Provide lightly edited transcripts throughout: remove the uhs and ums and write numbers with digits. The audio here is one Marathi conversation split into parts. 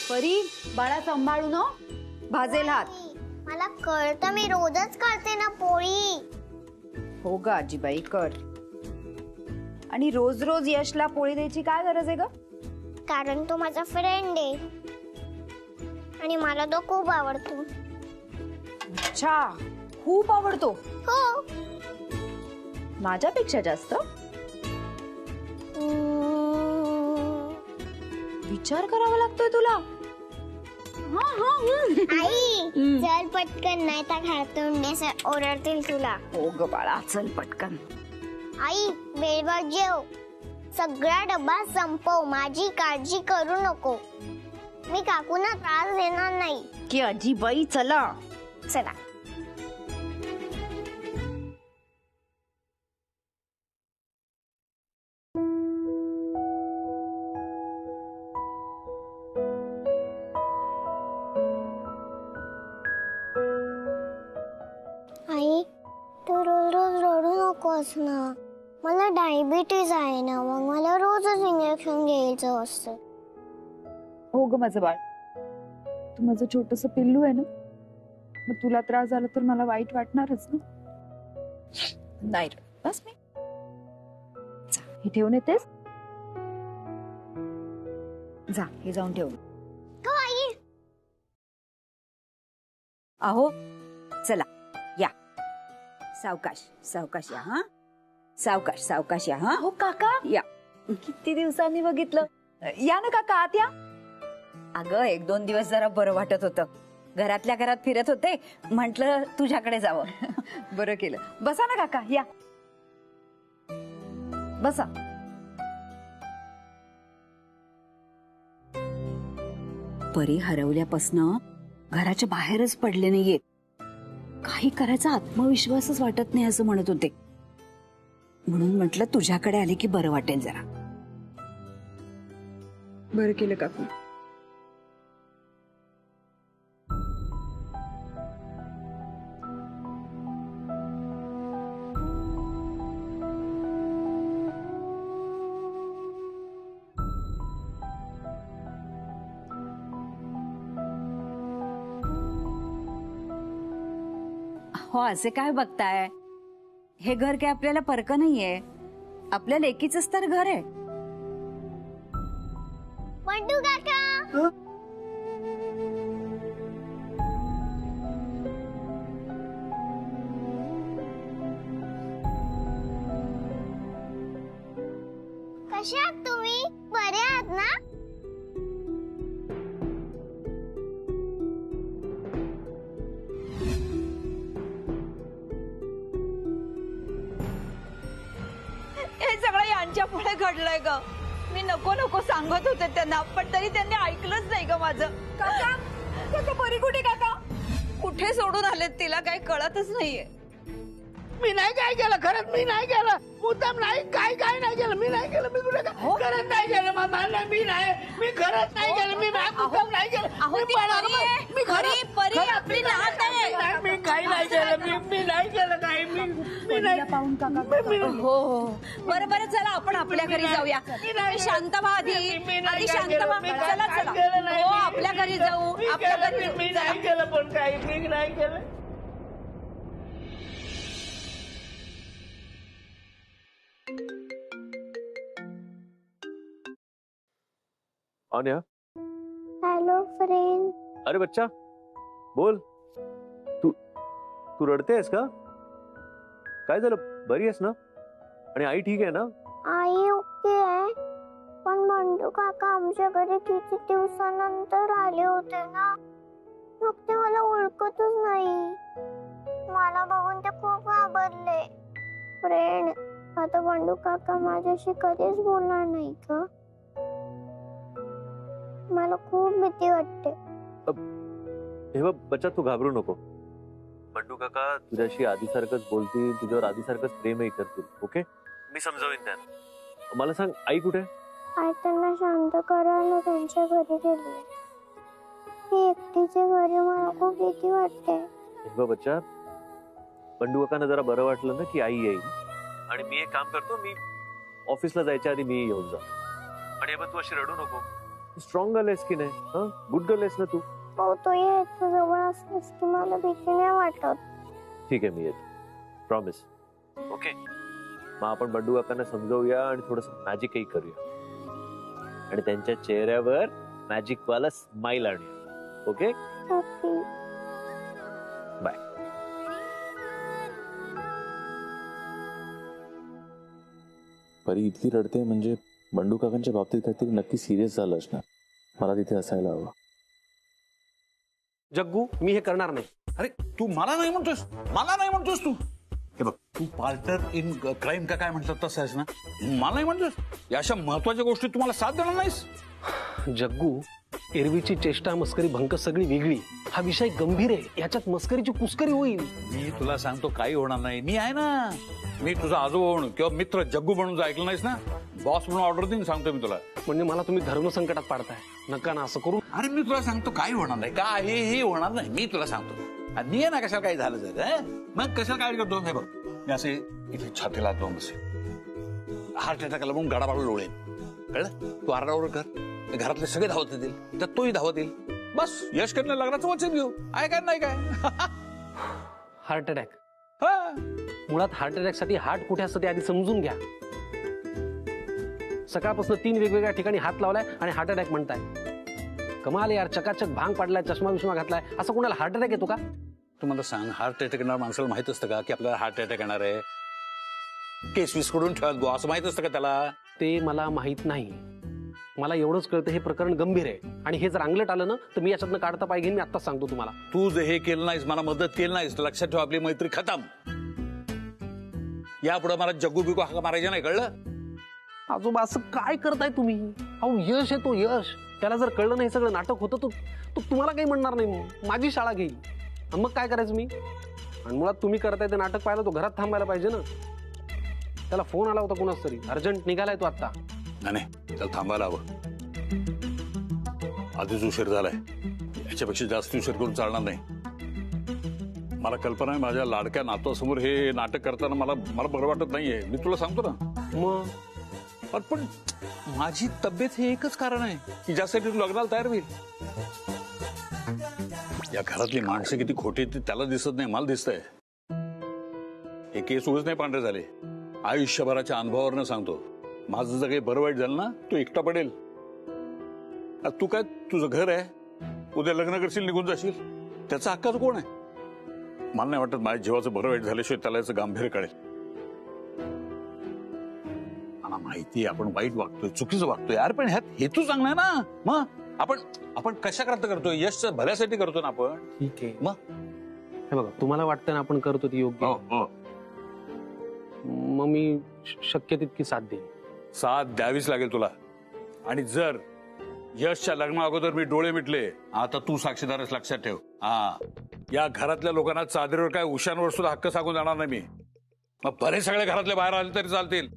परी बाळा सांभाळून हो, भाजेल हात. मला कळतं, मी रोजच करते ना पोळी. हो ग आजीबाई कर. आणि रोज रोज यशला पोळी द्यायची काय गरज आहे ग? कारण तो माझा फ्रेंड आहे आणि मला तो खूप आवडतो. अच्छा, खूप आवडतो. हो. माझ्यापेक्षा जास्त? विचार करावा लागतोय तुला. आई चल पटकन, नाही तर घालतो ओरडतील तुला. हो ग बाळा, चल पटकन. आई वेळेवर जेव, सगळा डब्बा संपव, माझी काळजी करू नको. मी काकूंना त्रास देणार नाही. की आजीबाई चला. चला. आई तू रोज रोज रडू नकोस ना. मला डायबिटीज आहे ना, मग मला रोजच इंजेक्शन घ्यायचं असतं. हो ग माझं बाळ, तू माझं छोटस पिल्लू आहे ना, मग तुला त्रास झाला तर मला वाईट वाटणारच ना. नाही रे, बस मी जा, हे ठेवून येतेस. जा, हे जाऊन ठेवून. हो आई. अहो चला या, सावकाश सावकाश या. हा सावकाश सावकाश या. हा हो काका या, किती दिवसांनी बघितलं. या ना काका, आत या. अगं 1-2 दिवस जरा बरं वाटत होतं, घरातल्या घरात फिरत होते, म्हंटल तुझ्याकडे जावं. बरं केलं. बसा ना काका, या बसा. परी हरवल्यापासनं घराच्या बाहेरच पडले नाहीये. काही करायचा आत्मविश्वासच वाटत नाही असं म्हणत होते, म्हणून म्हटलं तुझ्याकडे आले की बरं वाटेल जरा. बरं केलं काकू. हो, असे काय बघताय? हे घर काय आपल्याला परक नाहीये, आपल्या लेकीचंच तर घर आहे. बंडू काका. कसे आहात तुम्ही? बरे आहात ना? हे सगळं यांच्यामुळे घडलंय ग. मी नको नको सांगत होते त्यांना, पण तरी त्यांनी ऐकलंच नाही ग माझं. काका काका, परी कुठे काका? कुठे सोडून आलेत तिला, काही कळतच नाहीये. मी नाही काय केलं, खरंच मी नाही केलं, मुद्दाम नाही, काय नाही केलं, मी नाही केलं, मी कुठे खरंच नाही केलं, मी नाही, मी खरंच नाही केलं, मी मुद्दाम नाही केलं, मी परी आपली नात आहे. मी काही नाही केलं, मी नाही केलं काही, मी नाही पाहून काका. हो हो, बरं बरं, चला आपण आपल्या घरी जाऊया. शांत व्हा आधी, आधी शांत व्हा. चला चला, हो आपल्या घरी जाऊ, आपल्या घरी जाऊ. मी नाही केलं, पण काही मी नाही केलं. Anya, hello friend. अरे बच्चा बोल. तू रडतेस का? काय झालं, बरी आहेस ना? आणि आई ठीक आहे ना? आई ओके आहे, पण बंडू काका आमच्या घरी किती दिवसानंतर आले होते ना, मग ते मला ओळखतच नाही. मला बघून ते खूप घाबरले. फ्रेंड, आता बंडू काका माझ्याशी कधीच बोलणार नाही का? मला खूप भीती वाटते. हे बघ बच्चा, तू घाबरू नको. बंडू काका तुझ्याशी आधीसारखंच बोलतील, तुझ्यावर आधीसारखंच प्रेमही करतील. ओके, मी समजावीन त्यांना. मला सांग, आई कुठे? आई त्यांना शांत करायला त्यांच्या घरी गेली. मी एकटीच्या घरी, मला खूप भीती वाटते. हे बघ बच्चा, बंडू काकांना जरा बरं वाटलं ना की आई येईल, आणि मी एक काम करतो, मी ऑफिसला जायच्या आधी मी येऊन जा. आणि हे बघ, तू अशी रडू नको, स्ट्रॉंग गर्ल आहेस की नाही? गुड गर्ल आहेस ना तू? भाऊ तू ये, तू जवळ असलीस की मला भीती नाही वाटत. ठीक आहे, मी येतो, प्रॉमिस. ओके, मग आपण बंडू काकांना समजवूया आणि थोडस मॅजिकही करूया आणि त्यांच्या चेहऱ्यावर मॅजिक वाला स्माइल आणूया. Okay, okay. बाय. परी इतकी रडते म्हणजे बंडू काकांच्या बाबतीत काहीतरी नक्की सिरियस झालं असणार. मला तिथे असायला हवं. जग्गू, मी हे करणार नाही. अरे तू मला नाही म्हणतोस, मला नाही म्हणतोस तू. हे बघ, तू पार्टनर इन क्राईम का काय म्हणतात तसं आहेस ना. मला नाही म्हणतोस. या अशा महत्वाच्या गोष्टी तुम्हाला साथ देणार नाहीस. जग्गू, एरवीची चेष्टा मस्करी भंकस सगळी वेगळी. हा विषय गंभीर आहे, याच्यात मस्करीची कुस्करी होईल. मी तुला सांगतो काही होणार नाही. मी आहे ना. मी तुझा आजोबा म्हणून किंवा मित्र जग्गू म्हणून ऐकलं नाहीस ना. बॉस म्हणून ऑर्डर देईन सांगतो मी तुला. म्हणजे मला तुम्ही धर्मसंकटात पाडताय. नका ना असं करू. अरे मी तुला सांगतो काही होणार नाही. काही होणार नाही. मी तुला सांगतो. आणि मी आहे ना, कशाला काही झालं जर मग कशाला काय करतो. हे बघ, मी असे इथे छातीला लावून बसे, हार्ट अटॅकला म्हणून गाडाबाडू लोळेन. कळलं? तू आरडाओरड कर, घरातले सगळे धावत येतील, तर तोही धावत येईल. बस यश करणं लग्नाचं वचन घेऊ. आहे काय नाही काय. Heart attack. हा, मुळात हार्ट अटॅक साठी हार्ट कुठे असतं ते आधी समजून घ्या. सकाळपासून 3 वेगवेगळ्या ठिकाणी हात लावलाय आणि हार्ट अटॅक म्हणताय. कमाल यार, चकाचक भांग पाडलाय, चष्मा बिष्मा घातलाय, असं कोणाला हार्ट अटॅक येतो का? तू मला सांग, हार्ट अटॅक येणार माणसाला माहित असतं का की आपल्याला हार्ट अटॅक येणार आहे? केस विस्कडून ठेवत असं माहित असतं का त्याला? ते मला माहित नाही. मला एवढंच कळतं हे प्रकरण गंभीर आहे आणि हे जर अंगलट आलं ना तर मी याच्यातनं काढता पाय घेईन. मी आत्ताच सांगतो तुम्हाला. तू जर हे केलं नाहीस, मला मदत केली नाहीस, तर लक्षात ठेव, आपली मैत्री खतम. यापुढे मला जग्गू बिगू हाका मारायचं नाही. कळलं? आजोबा असं काय करताय तुम्ही? अहो यश आहे तो, यश. त्याला जर कळलं नाही सगळं नाटक होतं तो तुम्हाला काही म्हणणार नाही. माझी शाळा घेईल. मग काय करायचं मी? आणि मुळात तुम्ही करताय ते नाटक पाहिलं, तो घरात थांबायला पाहिजे ना. त्याला फोन आला होता कुणाच तरी, अर्जंट निघालाय तो आता. नाही, त्याला थांबायला हवं. आधीच उशीर झालाय, याच्यापेक्षा जास्त उशीर करून चालणार नाही. मला कल्पना आहे, माझ्या लाडक्या नातवासमोर हे नाटक करताना मला बरं वाटत नाहीये. मी तुला सांगतो ना. मग पण माझी तब्येत हे एकच कारण आहे की ज्यासाठी तू लग्नाला तयार होईल. या घरातली माणसं किती खोटी आहेत त्याला दिसत नाही, मला दिसतंय. हे केस उगाच नाही पांढरे झाले. आयुष्यभराच्या अनुभवावरनं सांगतो, माझं जर काही बरं वाईट झालं ना, तू एकटा पडेल. तू काय, तुझं घर आहे, उद्या लग्न करशील, निघून जाशील, त्याचा हक्काचं कोण आहे? मला नाही वाटत माझ्या जीवाचं बरं वाईट झाल्याशिवाय त्याला याचं गांभीर्य कळेल. मला माहिती आपण वाईट वागतोय, चुकीचं वागतोय यार, पण ह्यात हेतू चांगला आहे ना. मग आपण कशा करता करतोय? यशच्या भल्यासाठी करतो ना आपण. ठीक आहे. मग हे बघा, तुम्हाला वाटतं ना आपण करतो ती योग्य. मग मी शक्य तितकी साथ देईन. साथ द्यावीच लागेल तुला. आणि जर यशच्या लग्ना अगोदर मी डोळे मिटले, आता तू साक्षीदारच, लक्षात ठेव. या घरातल्या लोकांना चादरीवर काय उशांवर सुद्धा हक्क सांगून जाणार नाही मी. मग बरेच सगळे घरातले बाहेर आले तरी चालतील.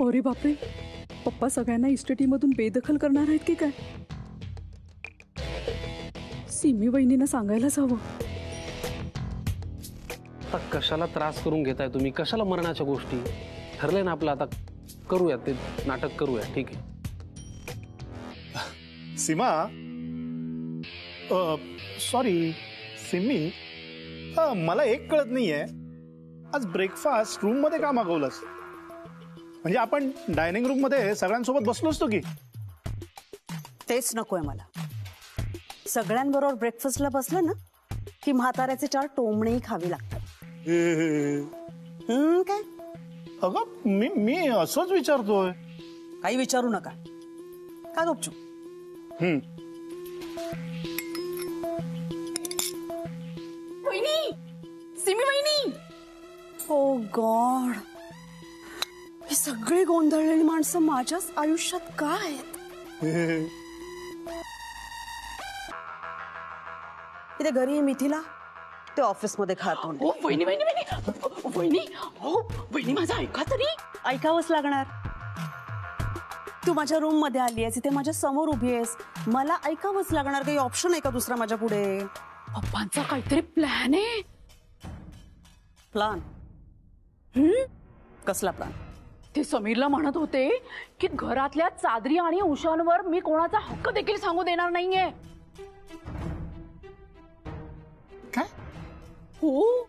अरे बापरे, पप्पा सगळ्यांना इस्टेटीमधून बेदखल करणार आहेत की काय? सिमी वहिनींना सांगायलाच हवं. आता कशाला त्रास करून घेताय तुम्ही? कशाला मरणाच्या गोष्टी? ठरलंय ना आपलं, आता करूया ते नाटक करूया. ठीक आहे. सीमा, सॉरी सिमी, मला एक कळत नाहीये, आज ब्रेकफास्ट रूम मध्ये का मागवलंस? म्हणजे आपण डायनिंग रूम मध्ये सगळ्यांसोबत बसलो असतो की. तेच नकोय मला. सगळ्यांबरोबर ब्रेकफास्टला बसलं ना की म्हाताऱ्याचे 4 टोमणेही खावी लागतात. काय? अगं मी असंच विचारतोय. काही विचारू नका. का गपचूप? वहिनी, सिमी वहिनी. ओ गॉड, ही सगळी गोंधळलेली माणसं माझ्याच आयुष्यात का आहेत? इथे घरी मिथिला, ते ऑफिस मध्ये खातो. ओ वहिनी वहिनी वहिनी वहिनी, हो वहिनी, माझं ऐका तरी. ऐकावंच लागणार. तू माझ्या रूम मध्ये आली आहेस, इथे माझ्या समोर उभी आहेस, मला ऐकावंच लागणार. काही ऑप्शन आहे का दुसरा माझ्या पुढे? पप्पांचा काहीतरी प्लॅन आहे. प्लान? कसला प्लान? ते समीरला म्हणत होते की घरातल्या चादरी आणि उशांवर मी कोणाचा हक्क देखील सांगू देणार नाहीये. काय? हो,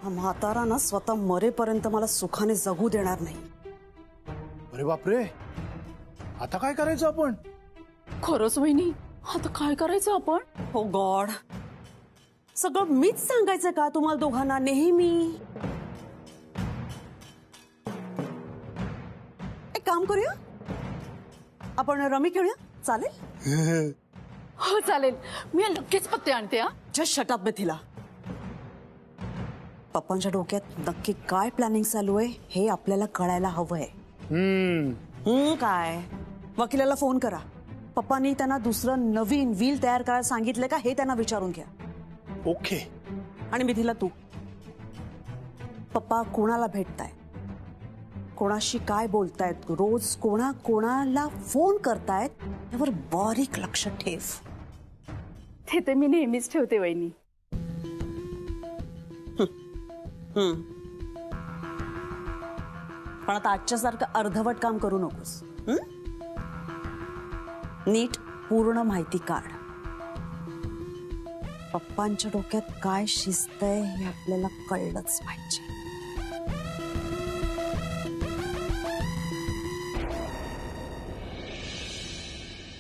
हा म्हातारा ना स्वतः मरेपर्यंत मला सुखाने जगू देणार नाही. अरे बापरे, आता काय करायचं आपण? खरंच वहिनी, आता काय करायचं आपण? हो गॉड, सगळं मीच सांगायचं का तुम्हाला दोघांना नेहमी? एक काम करूया, आपण रमी खेळूया, चालेल? हो चालेल, मी लगेच पत्ते आणते. हा, जस्ट शट अप मिथिला. पप्पांच्या डोक्यात नक्की काय प्लॅनिंग चालू आहे हे आपल्याला कळायला हवंय. काय? वकिलाला फोन करा. पप्पांनी त्यांना दुसरं नवीन व्हील तयार करायला सांगितलं का हे त्यांना विचारून घ्या. ओके. आणि मिथिला तू, पप्पा कोणाला भेटताय, कोणाशी काय बोलतायत, रोज कोणाला फोन करतायत त्यावर बारीक लक्ष ठेव. ते मी नेहमीच ठेवते वहिनी. पण आता आजच्या सारखं अर्धवट काम करू नकोस. नीट पूर्ण माहिती काढ. पप्पांच्या डोक्यात काय शिजतंय हे आपल्याला कळलंच पाहिजे.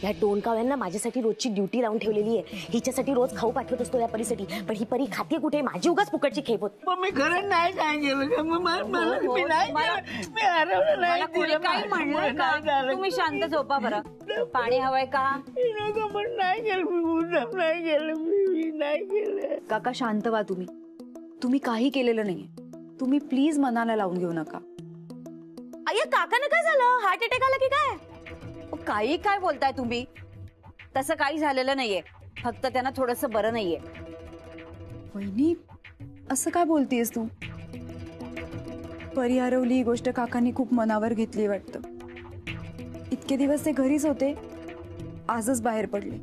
या डोनकाव्यांना माझ्यासाठी रोजची ड्युटी लावून ठेवलेली आहे. हिच्यासाठी रोज खाऊ पाठवत असतो या परीसाठी, पण ही परी खाते कुठे? माझी उगाच फुकटची खेप होत. पण मी खरं नाही काय केलं का? मी नाही केलं. मी हरवलं नाही. कोणी काही म्हणलंय का? तुम्ही शांत झोपा बरं. पाणी हवंय का? पण नाही केलं, मी मुद्दाम नाही केलं, मी नाही केलं. काका शांत व्हा. तुम्ही काही केलेलं नाहीये. तुम्ही प्लीज मनाला लावून घेऊ नका. अय्या काकांना काय झालं? हार्ट अटॅक आला की काय? काही काय बोलताय तुम्ही? तसं काही झालेलं नाहीये, फक्त त्यांना थोडंसं बरं नाहीये. वहिनी, असं काय बोलतीयस तू? परी हरवली ही गोष्ट काकांनी खूप मनावर घेतली वाटतं. इतके दिवस ते घरीच होते, आजच बाहेर पडले.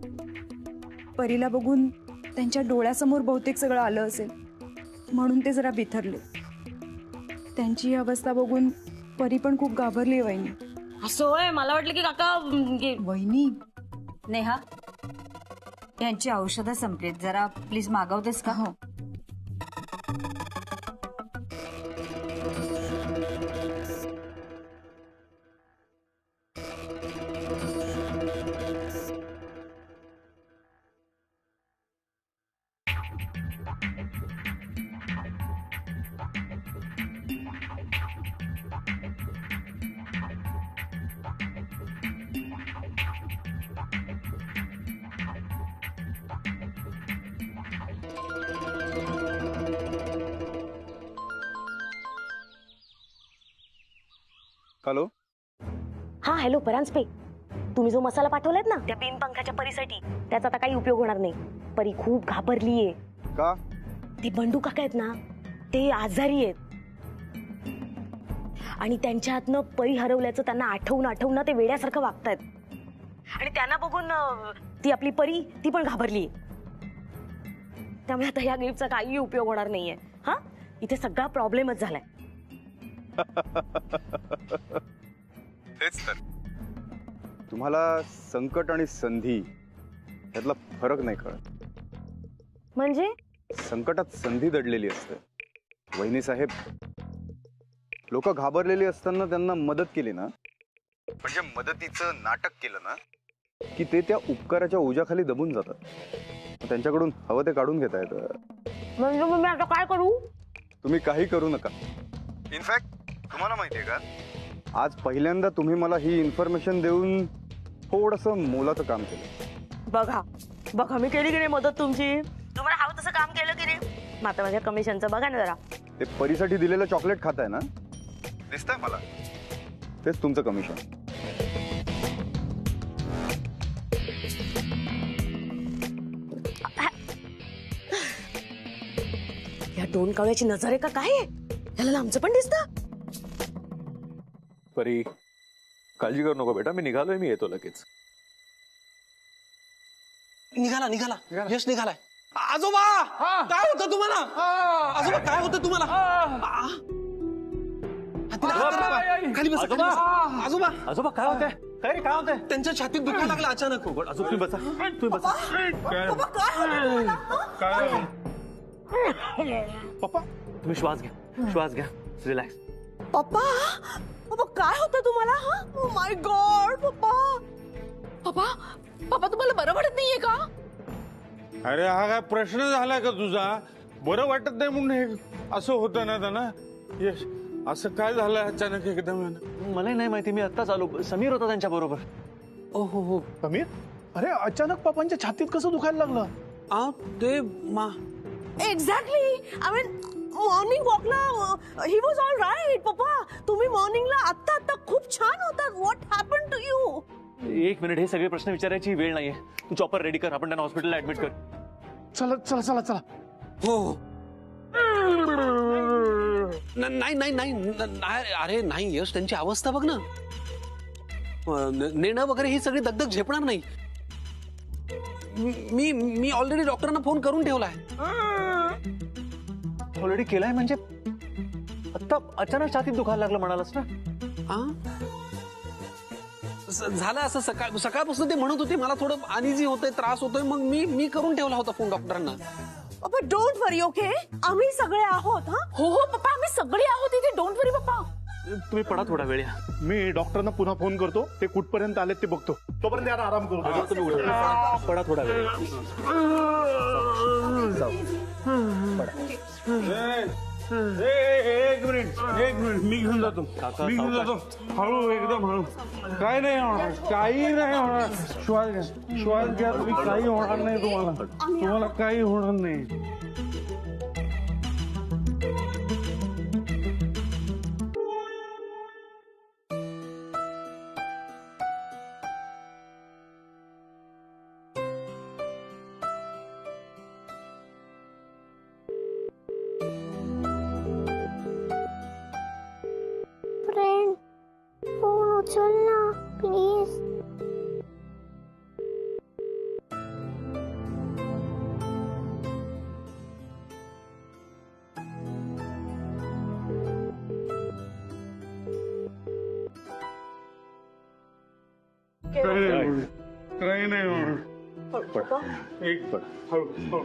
परीला बघून त्यांच्या डोळ्यासमोर बहुतेक सगळं आलं असेल, म्हणून ते जरा बिथरले. त्यांची ही अवस्था बघून परी पण खूप घाबरली. वहिनी असं होय? मला वाटलं की काका. वहिनी, नेहा, यांची औषधं संपलीत, जरा प्लीज मागवतेस का? हो. हॅलो. हा हॅलो परांजपे, तुम्ही जो मसाला पाठवलात ना त्या बिनपंखाच्या परीसाठी, त्याचा आता काही उपयोग होणार नाही. परी खूप घाबरलीये. का? ते बंडू काका आहेत ना, ते आजारी आहेत आणि त्यांच्या हातनं परी हरवल्याचं त्यांना आठवून ना ते वेड्यासारखं वागतायत. आणि त्यांना बघून ती आपली परी ती पण घाबरली. त्यामुळे आता या गिफ्टचा काही उपयोग होणार नाहीये. हा, इथे सगळा प्रॉब्लेमच झालाय. तेच तर, तुम्हाला संकट आणि संधी यातला फरक नाही कळत. म्हणजे संकटात संधी दडलेली असते. वहिनी साहेब, लोक घाबरलेली असताना त्यांना मदत केली ना, म्हणजे मदतीचं नाटक केलं ना, की ते त्या उपकाराच्या ओझ्याखाली दबून जातात. त्यांच्याकडून हवं ते काढून घेता येतं. म्हणजे मी आता काय करू? तुम्ही काही करू नका. इनफॅक्ट तुम्हाला माहितीये का, आज पहिल्यांदा तुम्ही मला ही इन्फॉर्मेशन देऊन थोडंसं मोलाचं काम केलं. बघा मी केली की नाही मदत तुमची? तुम्हाला हवं तसं काम केलं की नाही? आता माझ्या कमिशनचं बघा ना जरा. ते परीसाठी दिलेलं चॉकलेट खाताय ना, दिसतंय मला, तेच तुमचं कमिशन. या दोन कावळ्याची नजर आहे का काय? याला लांबचं पण दिसतं. परी, काळजी करू नको बेटा, मी निघालोय, मी येतो लगेच. निघाला यश निघालाय. आजोबा काय होतं तुम्हाला? आजोबा काय होतं तुम्हाला? खाली बसा, खाली बसा. आजोबा आजोबा काय होतंय? काय रे, काय होतंय? त्यांच्या छातीत दुखायला लागलं अचानक. आजोबा तुम्ही बसा, तुम्ही बसा. पप्पा तुम्ही श्वास घ्या, श्वास घ्या, रिलॅक्स. पप्पा पप्पा काय होतं तुम्हाला? माय गॉड पप्पा. पप्पा पप्पा तुम्हाला बरं वाटत नाहीये का? अरे हा काय प्रश्न झाला का तुझा? बरं वाटत नाही म्हणून हे असं होतं ना त्यांना. यश असं काय झालं अचानक एकदम? मलाही नाही माहिती, मी आत्ताच आलो. समीर होता त्यांच्या बरोबर. ओ हो हो. समीर, अरे अचानक पप्पांच्या छातीत कसं दुखायला लागलं? ते एक्झॅक्टली. आय मीन मॉर्निंग वॉकला ही वॉज ऑल राईट. पप्पा तुम्ही मॉर्निंगला आत्ता आत्ता खूप छान होतात. What happen to you? एक मिनिट, हे सगळे प्रश्न विचारायची वेळ नाहीये. तू चॉपर रेडी कर, आपण त्यांना हॉस्पिटलला ऍडमिट कर. चला चला चला चला. हो. नाही नाही नाही. अरे नाही यश, त्यांची अवस्था बघ ना. नेणं वगैरे ही सगळी दगदग झेपणार नाही. मी मी ऑलरेडी डॉक्टरांना फोन करून ठेवलाय. ऑलरेडी केलाय म्हणजे? आता अचानक छातीत दुखायला लागलं म्हणालास ना? झालं असं. सकाळपासून ते म्हणत होते मला थोडं अनइझी होतंय, त्रास होतोय. मग मी करून ठेवला होता फोन डॉक्टरांना. पप्पा डोंट वरी. ओके, आम्ही सगळे आहोत. हो हो पप्पा, आम्ही सगळे आहोत इथे. डोंट वरी पप्पा. तुम्ही पडा थोडा वेळ. मी डॉक्टरांना पुन्हा फोन करतो. ते कुठपर्यंत आलेत ते बघतो. तोपर्यंत यार आराम करू. तुम्ही पडा थोडा वेळ. एक मिनिट मी घेऊन जातो. हळू, एकदम हळू. काय नाही होणार, काही नाही होणार. श्वास घ्या, श्वास घ्या. तुम्ही काही होणार नाही. तुम्हाला काही होणार नाही. फ्रेंड, फोन उचल ना प्लीज. काही नाही होणार. एक पड, हळू हळू.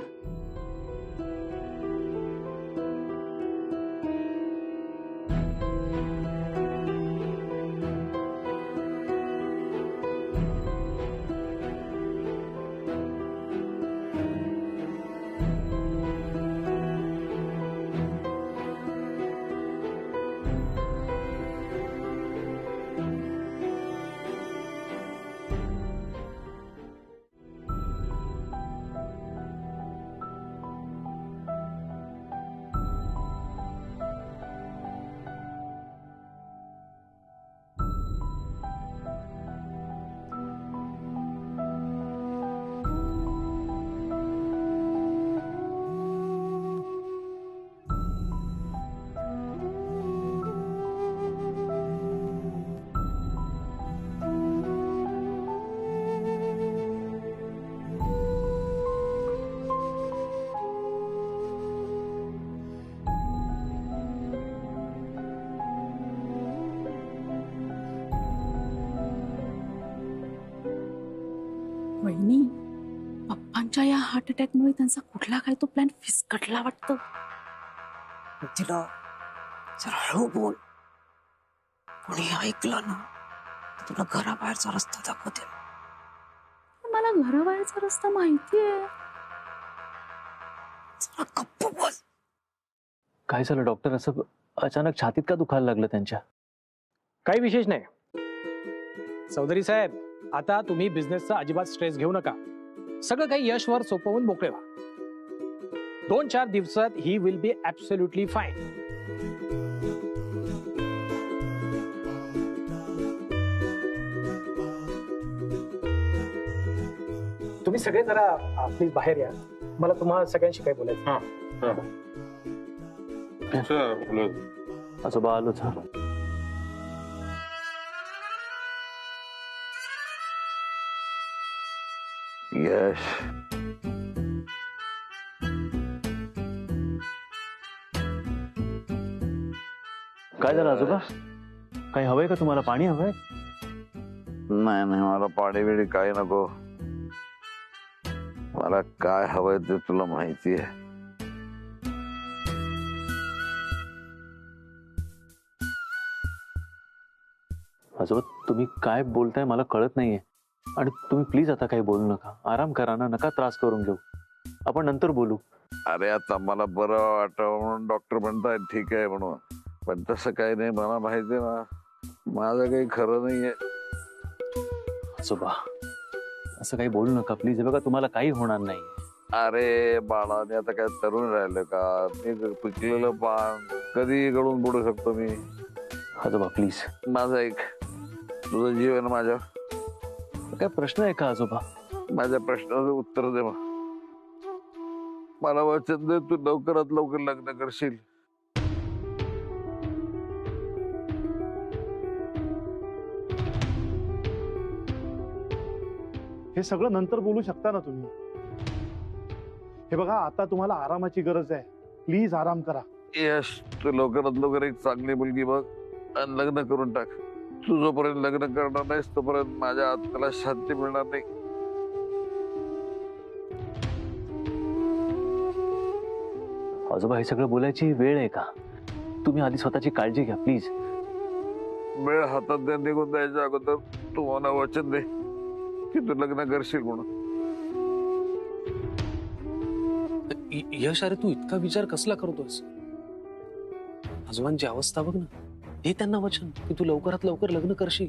वहिनी, पप्पांच्या या हार्ट अटॅकमुळे त्यांचा कुठला काय तो प्लॅन फिसकटला वाटतं. तिला जरा हळू बोल. कोणी ऐकलं ना तर तुला घराबाहेरचा रस्ता दाखवते. मला घराबाहेरचा रस्ता माहितीये. जरा गप्प बस. काय झालं डॉक्टर? असं अचानक छातीत का दुखायला लागलं त्यांच्या? काही विशेष नाही चौधरी साहेब. आता तुम्ही बिझनेसचा अजिबात स्ट्रेस घेऊ नका. सगळं काही यशवर सोपवून मोकळे व्हा. 2-4 दिवसात he will be absolutely fine. तुम्ही सगळे जरा प्लीज बाहेर या. मला तुम्हाला सगळ्यांशी काही बोलायचं. आजोबा आलोच. यश, काय झालं आजोबा? काही हवंय का तुम्हाला? पाणी हवंय? नाही नाही, मला पाणी बिडी काय नको. मला काय हवंय ते तुला माहिती आहे. आजोबा तुम्ही काय बोलताय मला कळत नाहीये. आणि तुम्ही प्लीज आता काही बोलू नका. आराम करा ना, नका त्रास करून घेऊ. आपण नंतर बोलू. अरे आता मला बरं वाटावं म्हणून डॉक्टर म्हणताय ठीक आहे म्हणून, पण तसं काही नाही. मला माहिती ना माझं काही खरं नाहीये. आजोबा असं काही बोलू नका प्लीज. बघा तुम्हाला काही होणार नाही. अरे बाळा, मी आता काय तरुण राहिलो का? मी पिकलेलं पान कधी गळून पडू शकतो मी. आजोबा प्लीज माझं ऐक. तुझं जीवन माझ्या काय प्रश्न आहे का आजोबा? माझ्या प्रश्नाचं उत्तर दे. मला वचन दे तू लवकरात लवकर लग्न करशील. हे सगळं नंतर बोलू शकता ना तुम्ही. हे बघा, आता तुम्हाला आरामाची गरज आहे. प्लीज आराम करा. यश, तू लवकरात लवकर एक चांगली मुलगी बघ आणि लग्न करून टाक. तू जोपर्यंत लग्न करणार नाहीस तोपर्यंत माझ्या आत्म्याला शांती मिळणार नाही. आजोबा हे सगळं बोलायची वेळ आहे का? तुम्ही आधी स्वतःची काळजी घ्या प्लीज. वेळ हातात निघून द्यायच्या अगोदर तू मला वचन दे की तू लग्न करशील म्हणून. यश, अरे तू इतका विचार कसला करतोयस? आजोबांची अवस्था बघ ना. हे त्यांना वचन की तू लवकरात लवकर लग्न करशील.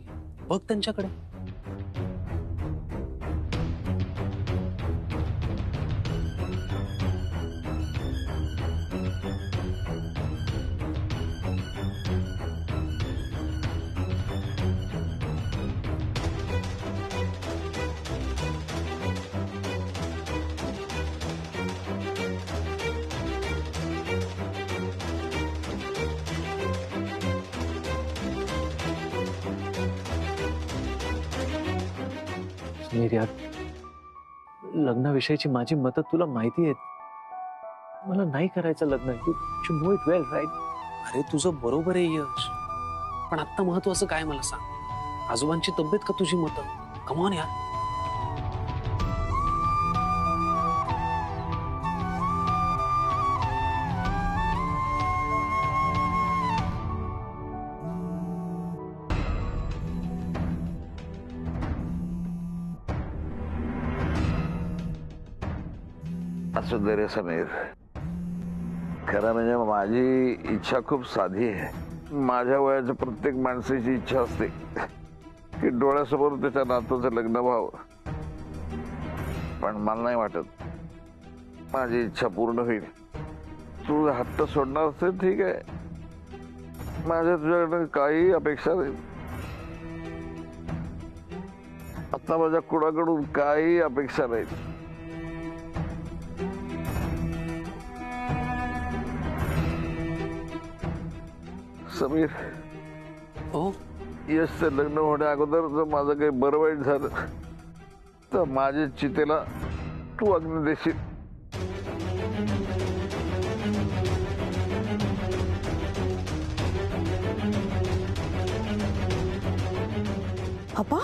बघ त्यांच्याकडे. यार, लग्नाविषयीची माझी मतं तुला माहिती आहेत. मला नाही करायचं लग्न. You know it well right. अरे तुझं बरोबर आहे यश, पण आता महत्वाचं काय मला सांग. आजोबांची तब्येत का तुझी मतं? कम ऑन यार. असू दे रे समीर. खरं म्हणजे माझी इच्छा खूप साधी आहे. माझ्या वयाच्या प्रत्येक माणसाची इच्छा असते की डोळ्यासमोर त्याच्या नातूचं लग्न व्हावं. पण मला नाही वाटत माझी इच्छा पूर्ण होईल. तू हट्ट सोडणार असेल ठीक आहे. माझ्या तुझ्याकडे काही अपेक्षा नाही. आता माझ्या कुणाकडून काही अपेक्षा नाही. समीर, हो, यशचं लग्न होण्या अगोदर जर माझं काही बरं वाईट झालं तर माझ्या चितेला तू अग्नी देशील. पप्पा,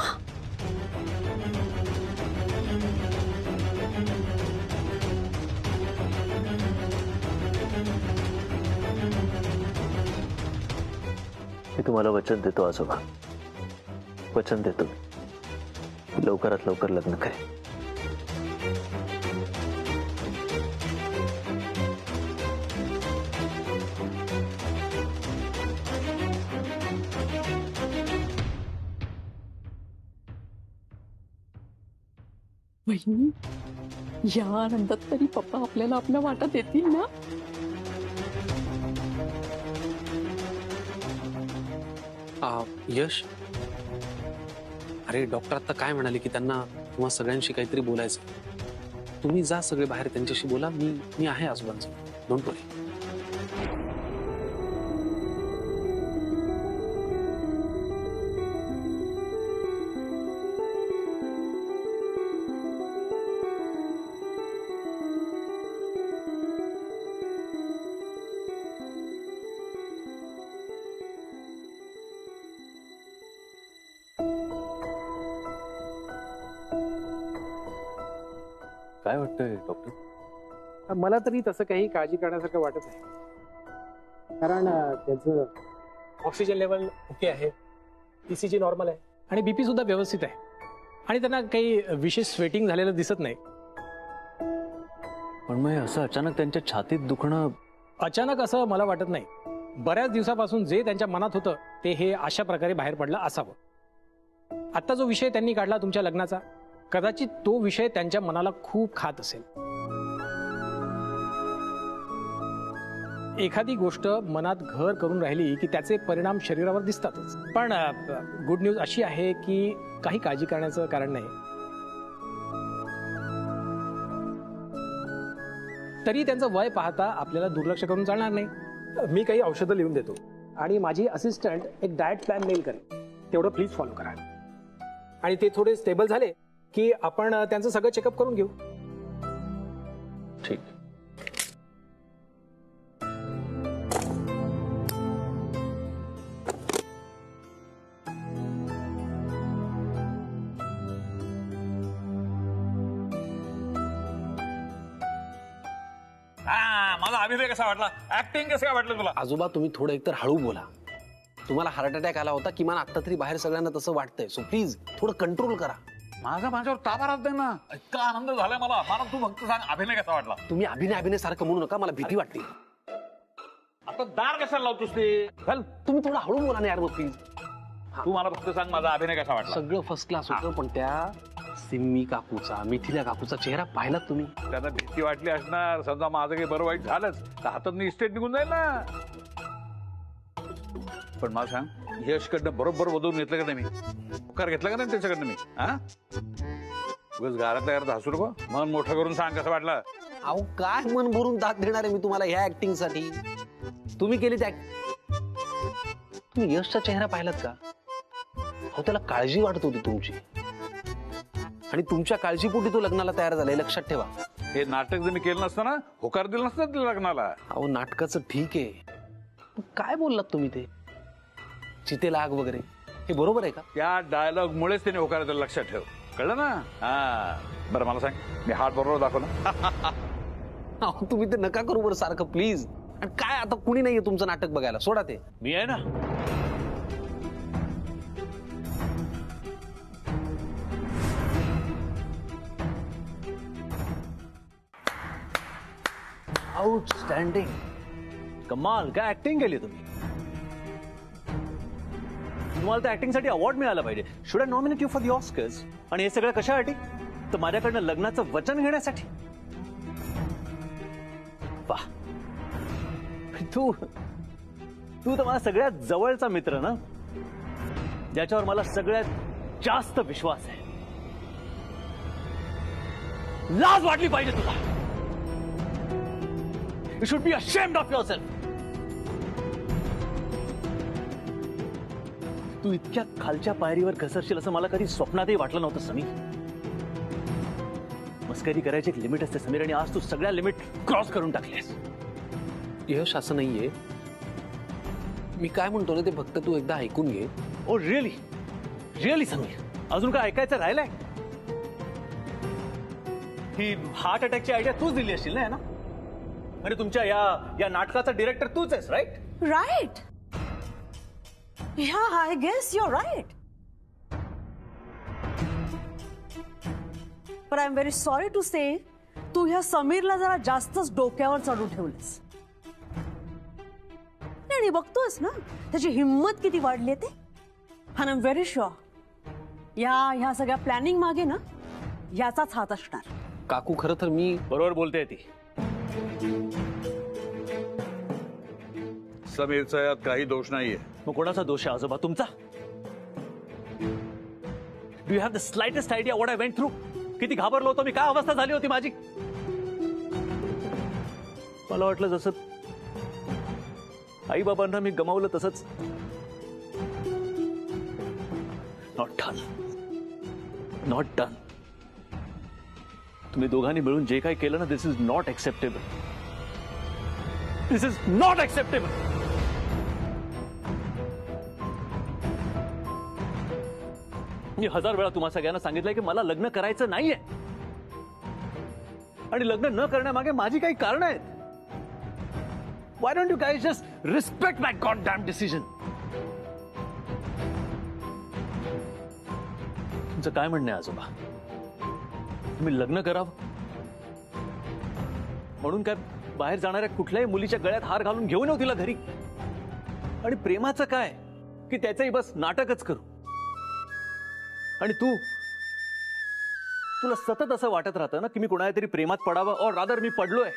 मी तुम्हाला वचन देतो आजोबा. वचन देतो लवकरात लवकर लग्न करेन. वहिनी, या आनंदात तरी पप्पा आपल्याला आपल्या वाटा देतील ना? यश, अरे डॉक्टर आता काय म्हणाले की त्यांना तुम्हा सगळ्यांशी काहीतरी बोलायचं. तुम्ही जा सगळे बाहेर, त्यांच्याशी बोला. मी आहे आजोबांचं. डोंट वरी. काय वाटतंय डॉक्टर? मला तरी तसं काही काळजी करण्यासारखं वाटत नाही, कारण त्याचं ऑक्सिजन लेवल ओके आहे, ECG नॉर्मल आहे आणि BP सुद्धा व्यवस्थित आहे आणि त्यांना काही विशेष स्वेटिंग झालेलं दिसत नाही. पण मग असं अचानक त्यांच्या छातीत दुखणं? अचानक असं मला वाटत नाही. बऱ्याच दिवसापासून जे त्यांच्या मनात होतं ते हे अशा प्रकारे बाहेर पडलं असावं. आता जो विषय त्यांनी काढला तुमच्या लग्नाचा, कदाचित तो विषय त्यांच्या मनाला खूप खात असेल. एखादी गोष्ट मनात घर करून राहिली की त्याचे परिणाम शरीरावर दिसतातच. पण गुड न्यूज अशी आहे की काही काळजी करण्याचं कारण नाही. तरी त्यांचं वय पाहता आपल्याला दुर्लक्ष करून चालणार नाही. मी काही औषधं लिहून देतो आणि माझी असिस्टंट एक डाएट प्लॅन मेल करेल, तेवढं प्लीज फॉलो करा. आणि ते थोडे स्टेबल झाले की आपण त्यांचं सगळं चेकअप करून घेऊ. ठीक. माझा अभिनय कसा वाटला, ऍक्टिंग कसं काय वाटलं तुला? आजोबा तुम्ही थोडं एकतर हळू बोला. तुम्हाला हार्ट अटॅक आला होता, किमान आता तरी बाहेर सगळ्यांना तसं वाटतंय. सो प्लीज थोडं कंट्रोल करा. माझ्यावर ताबा राहत नाही ना. इतका आनंद झालाय मला. तू फक्त सांग अभिनय कसा वाटला? तुम्ही अभिनय सारखं म्हणू नका, मला भीती वाटते. आता दार कशाला लावतोस ते? चल तुम्ही थोडं हळू बोला ना यार प्लीज. तू मला फक्त सांग माझा अभिनय कसा वाटला? सगळं फर्स्ट क्लास होतं, पण त्या सिम्मी काकूचा, मिथिला काकूचा चेहरा पाहिला तुम्ही? त्यांना भीती वाटली असणार. समजा माझं काही बरं वाईट झालंच तर हातातून इस्टेट निघून जाईल ना. पण मला सांग, यशकडनं बरोबर बदलून घेतलं का नाही? मी उपकार घेतला का नाही त्याच्याकडनं मी? उगाच घरातल्या घरात हसू नको. मन मोठं करून सांग कसं वाटलं. अहो काय मन भरून दाद देणार आहे मी तुम्हाला ह्या ऍक्टिंग साठी? तुम्ही केली त्या. तुम्ही यशचा चेहरा पाहिलात का? अहो त्याला काळजी वाटत होती तुमची, आणि तुमच्या काळजीपोटी तो लग्नाला तयार झालाय, लक्षात ठेवा. हे नाटक जर मी केलं नसतं ना, होकार दिलं नसतं लग्नाला. अहो नाटकाचं ठीक आहे, काय बोललात तुम्ही ते चितेला आग वगैरे, हे बरोबर आहे का? त्या डायलॉग मुळेच त्याने होकार दिला, लक्षात ठेव. कळलं ना? बरं मला सांग, मी हात बरोबर दाखव ना. तुम्ही ते नका करू बरं सारखं प्लीज. आणि काय आता कुणी नाहीये तुमचं नाटक बघायला, सोडा ते. मी आहे ना. आउटस्टँडिंग. कमाल, काय ऍक्टिंग केली तुम्ही. तुम्हाला त्या ऍक्टिंग साठी अवॉर्ड मिळाला पाहिजे. Should I nominate you for the Oscars. आणि हे सगळं कशासाठी? तर माझ्याकडनं लग्नाचं वचन घेण्यासाठी. वाह, तू तर मला सगळ्यात जवळचा मित्र ना, ज्याच्यावर मला सगळ्यात जास्त विश्वास आहे. लाज वाटली पाहिजे तुला. You should be ashamed of yourself. तू इतक्या खालच्या पायरीवर घसरशील असं मला कधी स्वप्नातही वाटलं नव्हतं समीर. मस्करी करायची एक लिमिट असते समीर, आणि आज तू सगळ्या लिमिट क्रॉस करून टाकलीस. यश असं नाहीये. मी काय म्हणतो ना ते फक्त तू एकदा ऐकून घे. ओ रिअली रिअली समीर, अजून काय ऐकायचं राहिलंय? ही हार्ट अटॅकची आयडिया तूच दिली असशील ना? म्हणजे तुमच्या या नाटकाचा डिरेक्टर तूच आहेस, right? Right. Yeah, I guess you're right. But I'm very sorry to say, तू ह्या समीरला जरा जास्तच डोक्यावर चढून ठेवलंस. आणि बघतोस ना त्याची हिंमत किती वाढली ते. आणि आय एम व्हेरी शुअर ह्या सगळ्या प्लॅनिंग मागे ना याचाच हात असणार. काकू खरं तर मी बरोबर बोलते ती. समीरचा यात काही दोष नाहीये. मग कोणाचा दोष आहे आजोबा? तुमचा? Do you have the slightest idea what I went through? किती घाबरलो होतो मी, काय अवस्था झाली होती माझी. मला वाटलं जसं आई बाबांना मी गमावलं तसंच. Not done. तुम्ही दोघांनी मिळून जे काही केलं ना, this is not acceptable. This is not acceptable. मी 1000 वेळा तुम्हा सगळ्यांना सांगितलंय की मला लग्न करायचं नाहीये. आणि लग्न न करण्यामागे माझी काही कारण आहेत. Why don't you guys just respect my goddamn decision? तुमचं काय म्हणणं आहे आजोबा? तुम्ही लग्न करावं म्हणून काय बाहेर जाणाऱ्या कुठल्याही मुलीच्या गळ्यात हार घालून घेऊन येऊ तिला घरी? आणि प्रेमाचं काय की त्याचंही बस नाटकच करू? आणि तुला सतत असं वाटत राहतं ना की मी कोणाला तरी प्रेमात पडावं, और रादर मी पडलोय.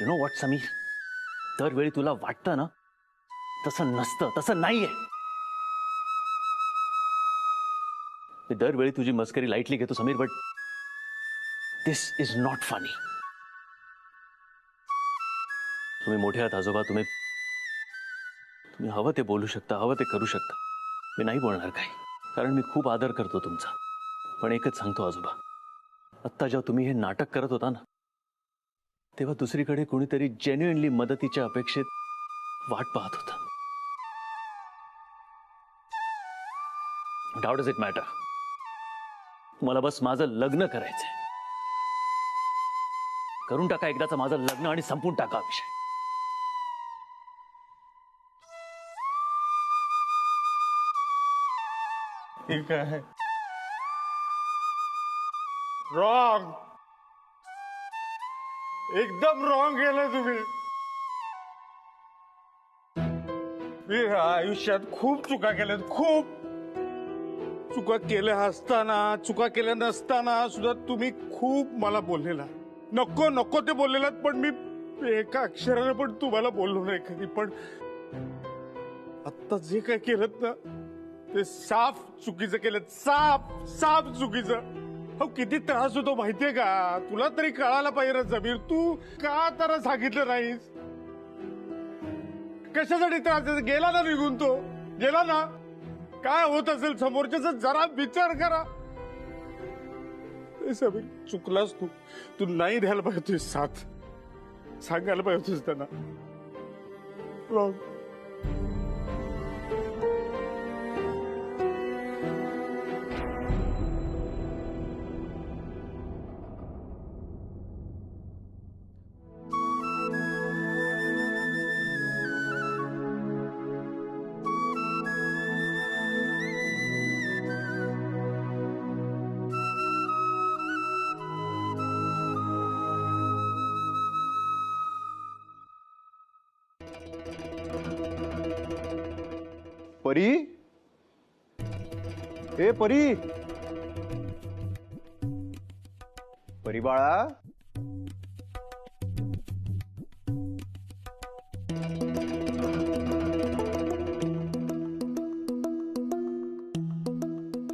यू नो व्हॉट समीर, दरवेळी तुला वाटतं ना तसं नसतं, तसं नाहीये. मी दरवेळी तुझी मस्करी लाईटली घेतो Sameer, but this is not funny. तुम्ही मोठे आहात आजोबा, तुम्ही हवं ते बोलू शकता, हवं ते करू शकता. मी नाही बोलणार काही, कारण मी खूप आदर करतो तुमचा. पण एकच सांगतो आजोबा, आत्ता जेव्हा तुम्ही हे नाटक करत होता ना, तेव्हा दुसरीकडे कोणीतरी जेन्युइनली मदतीच्या अपेक्षेत वाट पाहत होता. How does it matter? मला बस माझं लग्न करायचंय. करून टाका एकदाचं माझं लग्न आणि संपून टाका विषय. ठीक आहे. रॉंग, एकदम रॉंग केलं तुम्ही. मी आयुष्यात खूप चुका केल्यात, खूप चुका केल्या असताना, चुका केल्या नसताना सुद्धा तुम्ही खूप मला बोललेला. नको नको ते बोललेलात, पण मी एका अक्षराने पण तुम्हाला बोललो नाही कधी. पण आता जे काय केलं ना ते साफ चुकीचं केलं, साफ चुकीचं. हो, किती त्रास होतो माहितीये का? तुला तरी कळायला पाहिजे ना समीर, तू का तर सांगितलं नाहीस? कशासाठी त्रास गेला ना निघून, तो गेला ना. काय होत असेल समोरच्याचा जरा विचार करा. समीर चुकलास तू नाही द्यायला पाहिजे तुझी साथ, सांगायला पाहिजे तुझ त्यांना. परी, ए परी, परी बाळा.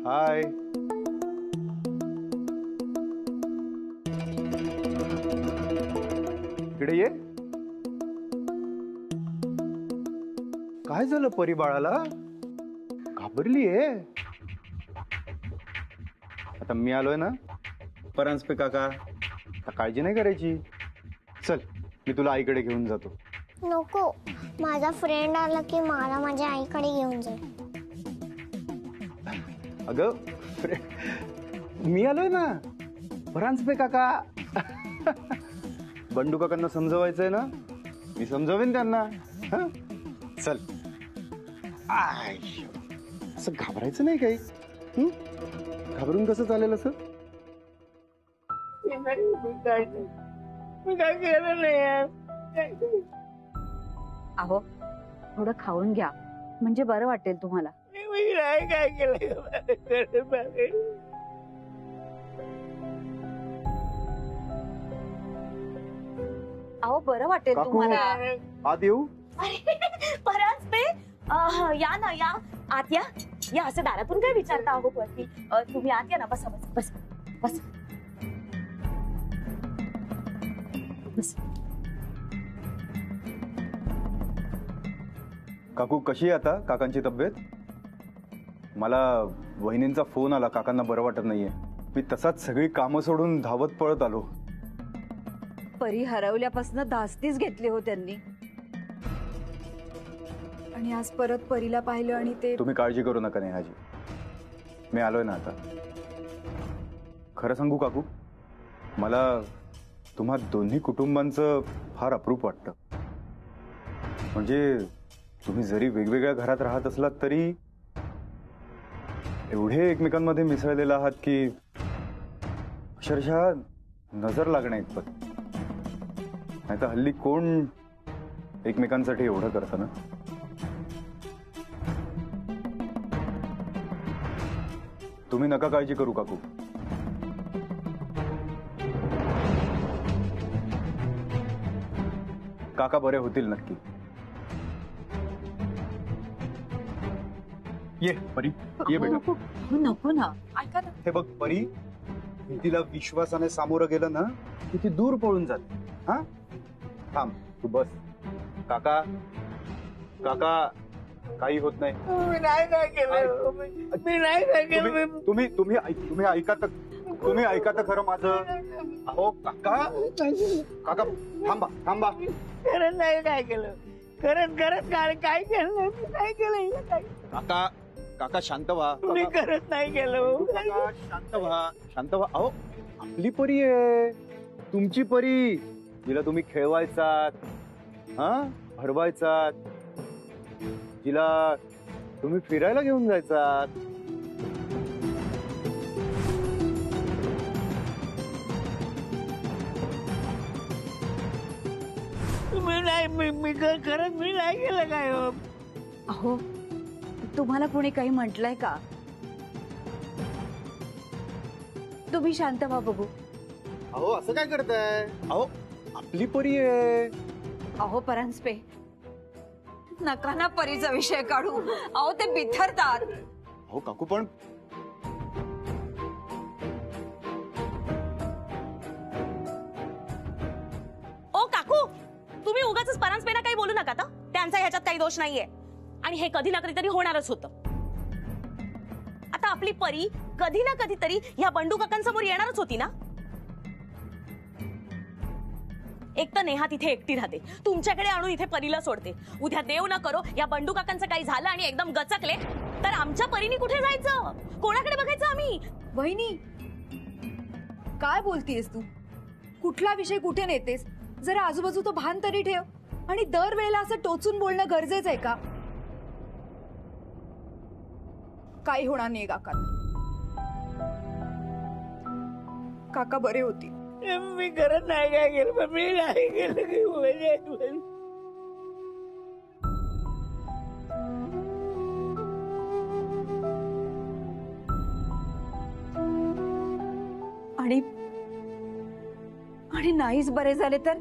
हाय. इकडे ये. काय झालं परी बाळाला? घाबरली आहे? आता मी आलोय ना, परांजपे काका, काळजी नाही करायची. चल, मी तुला आईकडे घेऊन जातो. नको, माझा फ्रेंड आला की मला माझ्या आईकडे घेऊन जाईल. अगं मी आलोय ना, परांजपे काका. बंडू काकांना समजवायचंय ना, मी समजवेन त्यांना. चल. असं घाबरायचं नाही काही. घाबरून कसं चालेल असं? मी काय केलं नाही यार. अहो, थोडं खाऊन घ्या म्हणजे बरं वाटेल तुम्हाला. मी नाही काय केलं. अहो, बरं वाटेल तुम्हाला. आत येऊ? परांजपे, या ना, या आत या. या, असं दारातून काय विचारता अहो वरती? तुम्ही आत या ना. बसा बसा बस बस बस. काकू कशी आहे आता काकांची तब्येत? मला वहिनींचा फोन आला, काकांना बरं वाटत नाहीये. मी तसाच सगळी कामं सोडून धावत पळत आलो. परी हरवल्यापासून धास्तीच घेतली हो त्यांनी. आणि आज परत परीला पाहिलं आणि ते. तुम्ही काळजी करू नका नेहाजी, मी आलोय ना आता. खरं सांगू काकू, मला तुम्हा दोन्ही कुटुंबांचं फार अप्रूप वाटतं. म्हणजे तुम्ही जरी वेगवेगळ्या घरात राहत असलात तरी एवढे एकमेकांमध्ये मिसळलेला आहात की अक्षरशः नजर लागण्या इतपत. नाही तर हल्ली कोण एकमेकांसाठी एवढं करतं ना. तुम्ही नका काळजी करू काकू. काका बरे होतील नक्की. ये परी, ये बेटा. नको ना, ऐका ना. हे बघ परी, तिला विश्वासाने सामोरं गेलं ना की ती दूर पळून जाते. हा थांब, तू बस. काका काका काही होत नाही. मी नाही काय केलं, मी नाही काय केलं. तुम्ही ऐका तर खरं माझं. अहो काका काका थांबा थांबा. खरंच नाही काय केलं, खरंच काय केलं नाही केलं. काका काका शांत व्हा. मी खरंच नाही केलं. शांत व्हा. अहो आपली परी आहे, तुमची परी. जिला तुम्ही खेळवायचात, हा भरवायचात, जिला तुम्ही फिरायला घेऊन जायचात. मी खरंच मी नाही केलं काय. अहो तुम्हाला कोणी काही म्हटलंय का? तुम्ही शांत व्हा बघू. अहो असं काय करताय? अहो आपली परी आहे. अहो परांजपे, नका ना परीचा विषय काढू. अहो ते बिथरतात. अहो काकू पण ओ काकू, तुम्ही उगाच परांजपेना काही बोलू नका. त्यांचा ह्याच्यात काही दोष नाहीये आणि हे कधी ना कधीतरी होणारच होतं. आता आपली परी कधी ना कधीतरी ह्या बंडू काकांसमोर येणारच होती ना. एक तर नेहा तिथे एकटी राहते, तुमच्याकडे आणून इथे परीला सोडते. उद्या देव न करो या बंडू काकांचं काही झालं आणि एकदम गचकले तर आमच्या परीने कुठे जायचं, कोणाकडे बघायचं आम्ही? वहिनी काय बोलतीयस तू? कुठला विषय कुठे नेतेस? जरा आजूबाजूचं भान तरी ठेव. आणि दरवेळेला असं टोचून बोलणं गरजेचं आहे का? काही होणार नाही काका. काका बरे होती. मी खरंच नाही काय केलं, पण मी नाही केलं. आणि नाहीच बरे झाले तर?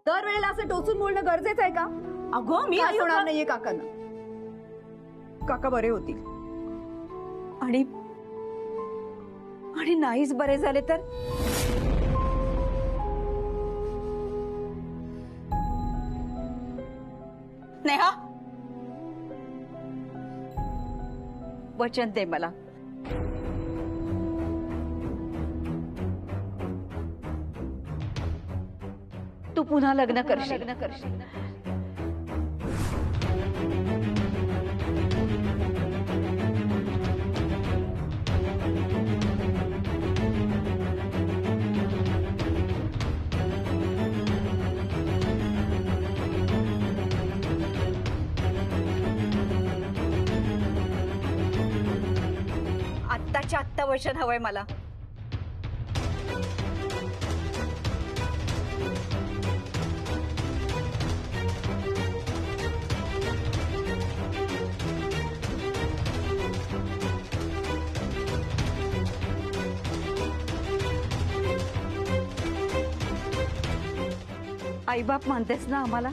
दरवेळेला असं टोचून बोलणं गरजेचं आहे का? अगो मी काही होणार नाहीये काकांना. काका बरे होतील. आणि नाहीच बरे झाले तर? नेहा, वचन दे मला. तू पुन्हा लग्न करशील. आत्ताच्या आत्ता वचन हवंय मला. आईबाप मानतेस ना आम्हाला?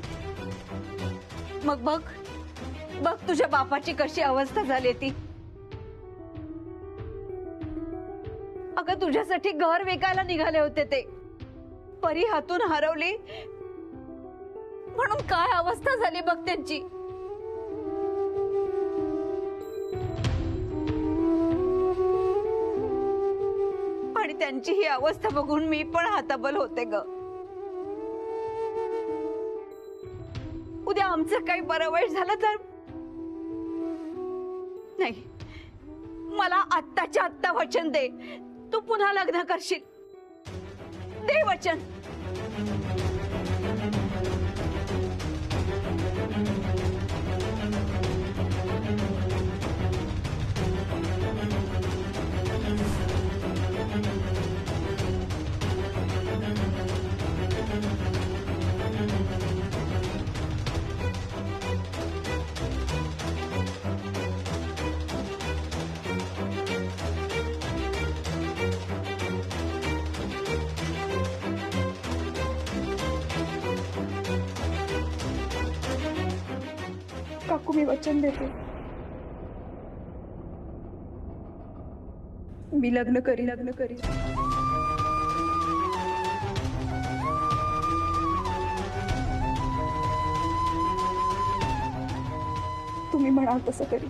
मग बघ बघ तुझ्या बापाची कशी अवस्था झाली ती. अगं तुझ्यासाठी घर विकायला निघाले होते ते. परी हातून हरवली म्हणून काय अवस्था झाली बघ त्यांची. आणि त्यांची ही अवस्था बघून मी पण हाताबल होते ग. उद्या आमचं काही बरं वाईट झालं तर? नाही मला आत्ताच्या आत्ता वचन दे, तू पुन्हा लग्न करशील. दे वचन. काकू मी वचन देते, मी लग्न करी. तुम्ही म्हणाल तसं करी.